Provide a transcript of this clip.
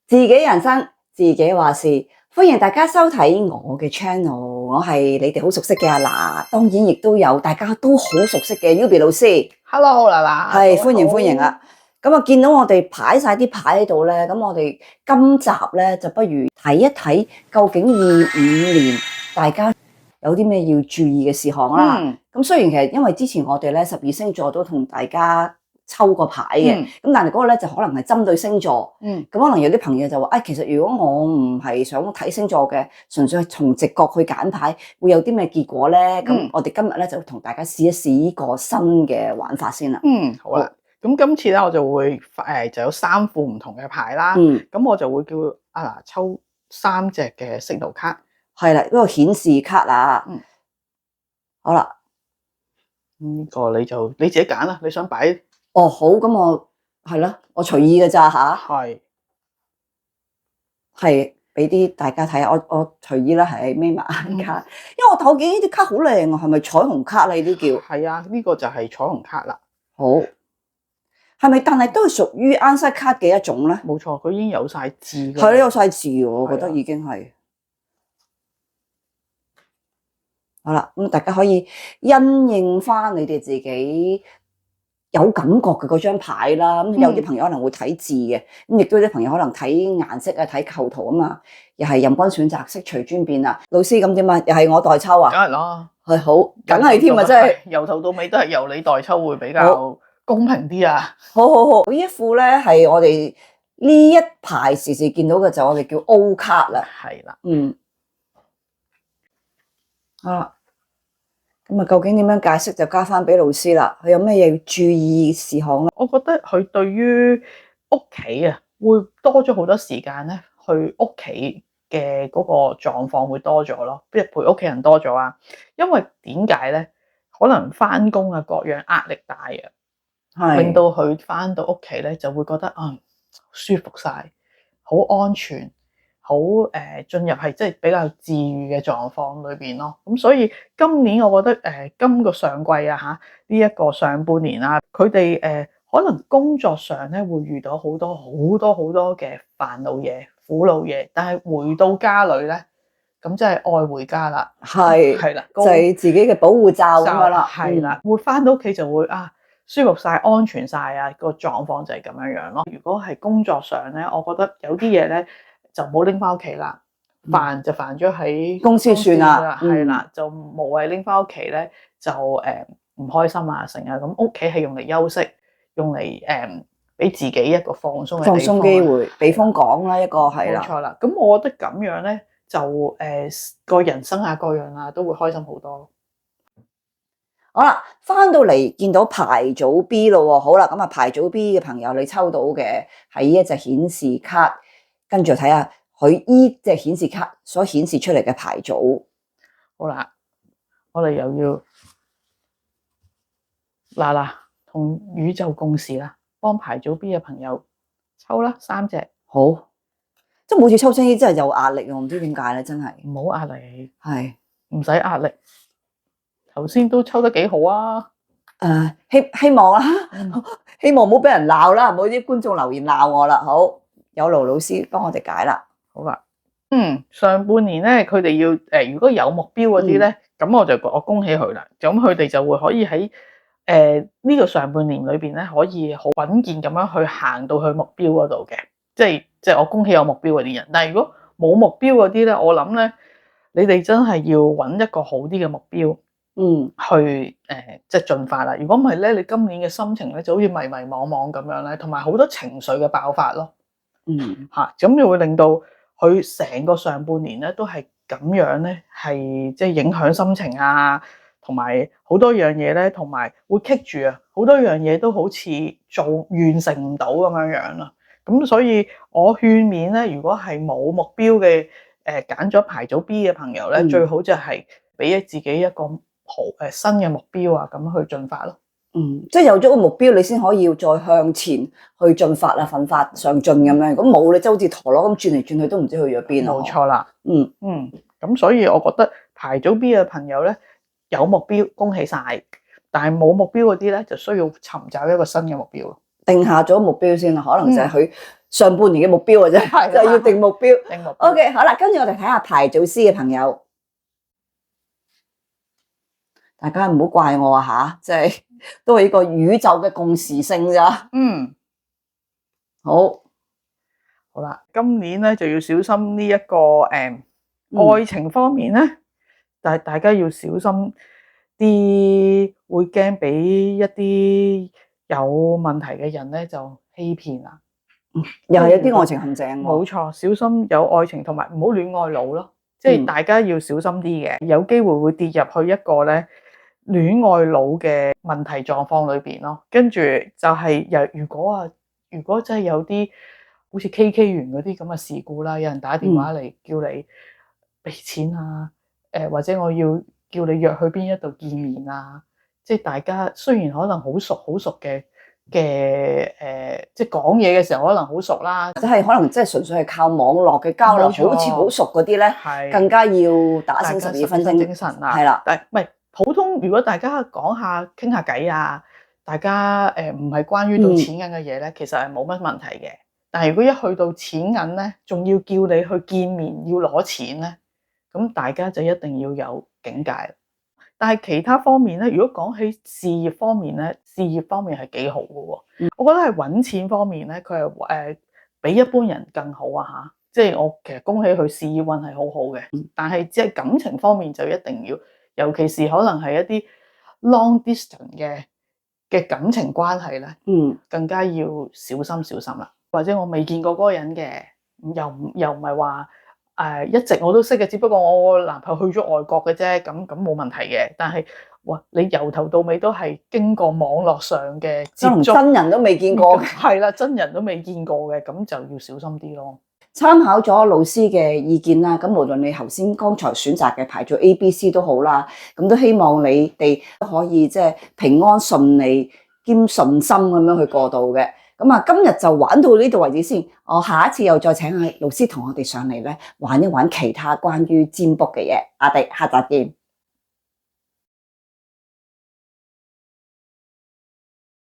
自己人生自己話事，歡迎大家收睇我嘅 channel，我係你哋好熟悉嘅阿娜，當然亦都有大家都好熟悉嘅 Yubi 老師。Hello， 娜娜，係歡迎啊！咁啊，見到我哋擺晒啲牌喺度咧，咁我哋今集咧就不如睇一睇究竟25年大家有啲咩要注意嘅事項啦。咁雖然其實因為之前我哋咧12星座都同大家抽個牌嘅，咁但係嗰個咧就可能係針對星座，咁可能有啲朋友就話，其實如果我唔係想睇星座嘅，純粹係從直覺去揀牌，會有啲咩結果咧？咁我哋今日咧就同大家試一試呢個新嘅玩法先啦。好啦，咁今次咧我就會就有3副唔同嘅牌啦，咁我就會叫阿娜抽3隻嘅色圖卡，係啦，呢個顯示卡啊，好啦，呢個你自己揀啦，你想擺。好，咁我係咯，我隨意嘅咋吓，係俾啲大家睇下，我隨意啦，係眯埋眼卡，因為我見呢啲卡好靚啊，係咪彩虹卡啊？呢啲叫係啊，呢個就係彩虹卡啦。好，係咪？但係都係屬於安息卡嘅一種咧？冇錯，佢已經有晒字嘅。係咧，有晒字，我覺得已經係。好啦，咁大家可以因應翻你哋自己有感覺嘅嗰張牌啦，咁有啲朋友可能會睇字嘅，咁亦都有啲朋友可能睇顏色啊、睇構圖啊嘛，又係任君選擇，色隨尊便啊。老師咁點啊？又係我代抽啊？梗係啦，係好，梗係添啊！真係由頭到尾都係由你代抽會比較公平啲啊！好，呢一副咧係我哋呢一排時時見到嘅，就我哋叫 O 卡啦。係啦，好啦。咁啊，究竟點樣解釋就交翻俾老師啦。佢有咩嘢要注意事項咧？我覺得佢對於屋企啊，會多咗好多時間咧，去屋企嘅嗰個狀況會多咗咯，即係陪屋企人多咗啊。因為點解咧？可能翻工啊各樣壓力大啊，令到佢翻到屋企咧就會覺得舒服晒，好安全。好進入係即係比較治癒嘅狀況裏邊咯，咁所以今年我覺得今個上季啊呢一個上半年啊，佢哋可能工作上咧會遇到好多嘅煩惱嘢、苦惱嘢，但係回到家裏咧，咁即係愛回家啦，係啦，就係自己嘅保護罩咁樣啦，係啦，會翻到屋企就會舒服晒、安全晒啊，個狀況就係咁樣樣咯。如果係工作上咧，我覺得有啲嘢咧，就唔好拎翻屋企啦，煩就煩咗喺公司算啦，係啦，就無謂拎翻屋企咧，就唔開心啊成啊，咁屋企係用嚟休息，用嚟俾自己一個放鬆嘅地方，放鬆機會，避風港啦，一個係啦，冇錯啦。咁我覺得咁樣咧，就個人生啊各樣啊都會開心好多。好啦，翻到嚟見到牌組 B 咯，好啦，咁啊牌組 B 嘅朋友，你抽到嘅係呢一隻顯示卡。跟住睇下佢依隻顯示卡所顯示出嚟嘅牌組。好啦，我哋又要嗱同宇宙共事啦，幫牌組 B 嘅朋友抽啦3隻。好，即係每次抽親呢真係有壓力，我唔知點解咧，真係。唔好壓力，係唔使壓力。頭先都抽得幾好啊！希望啦，希望唔好俾人鬧啦，唔好啲觀眾留言鬧我啦。好。有盧老師幫我哋解啦，好啦，上半年咧，佢哋要如果有目標嗰啲咧，咁我恭喜佢啦。咁佢哋就會可以喺呢個上半年裏邊咧，可以好穩健咁樣去行到去目標嗰度嘅。即係我恭喜有目標嗰啲人。但係如果冇目標嗰啲咧，我諗咧，你哋真係要揾一個好啲嘅目標，去即係進發啦。如果唔係咧，你今年嘅心情咧就好似迷迷惘惘咁樣咧，同埋好多情緒嘅爆發咯。咁就會令到佢成個上半年咧都係咁樣咧，係即係影響心情啊，同埋好多樣嘢咧，同埋會棘住啊，好多樣嘢都好似完成唔到咁樣樣啦。咁所以我勸勉咧，如果係冇目標嘅揀咗牌組 B 嘅朋友咧，最好就係俾自己一個好新嘅目標啊，咁去進發咯。即係有咗個目標，你先可以再向前去進發啊，奮發上進咁樣。咁冇你，即係好似陀螺咁轉嚟轉去，都唔知去咗邊啊。冇錯啦。咁所以我覺得牌組 B 嘅朋友咧，有目標恭喜晒，但係冇目標嗰啲咧，就需要尋找一個新嘅目標咯。定下咗目標先啦，可能就係佢上半年嘅目標嘅啫，係啦就要定目標。定目標。 OK， 好啦，跟住我哋睇下排祖師嘅朋友，大家唔好怪我啊吓，即係都係一個宇宙嘅共時性咋。嗯，好，好啦，今年咧就要小心呢、一個愛情方面咧，但係大家要小心啲，會驚俾一啲有問題嘅人咧就欺騙啦。又係有啲愛情陷阱喎。冇錯，小心有愛情同埋唔好戀愛腦咯，即係大家要小心啲嘅，有機會會跌入去一個咧戀愛腦嘅問題狀況裏邊咯。跟住就係如果真係有啲好似 KK 園嗰啲咁嘅事故啦，有人打電話嚟叫你俾錢啊，或者我要叫你約去邊一度見面啊，即係大家雖然可能好熟嘅。即係講嘢嘅時候可能好熟啦，即係可能即係純粹係靠網絡嘅交流，好似好熟嗰啲咧，更加要打醒12分精神啊。係啦，但係唔係普通，如果大家講下傾下偈啊，大家唔係關於到錢銀嘅嘢咧，其實係冇乜問題嘅。但係如果一去到錢銀咧，仲要叫你去見面要攞錢咧，咁大家就一定要有境界。但係其他方面咧，如果講起事業方面咧，事業方面係幾好嘅喎。我覺得係揾錢方面咧，佢係比一般人更好啊嚇。即係我其實恭喜佢事業運係好好嘅，但係即係感情方面就一定要，尤其是可能係一啲 long distance 嘅感情關係咧，更加要小心啦。或者我未見過嗰個人嘅，又唔係話。一直我都識嘅，只不過我男朋友去咗外國嘅啫，咁冇問題嘅。但係，哇！你由頭到尾都係經過網絡上嘅接觸，真人都未見過，係啦，真人都未見過嘅，咁就要小心啲咯。參考咗老師嘅意見啦，咁無論你頭先剛才選擇嘅排做 A、B、C 都好啦，咁都希望你哋都可以即係平安順利兼順心咁樣去過渡嘅。咁啊，今日就玩到呢度為止先。我下一次又再請阿老師同我哋上嚟咧，玩一玩其他關於占卜嘅嘢。我哋下集見。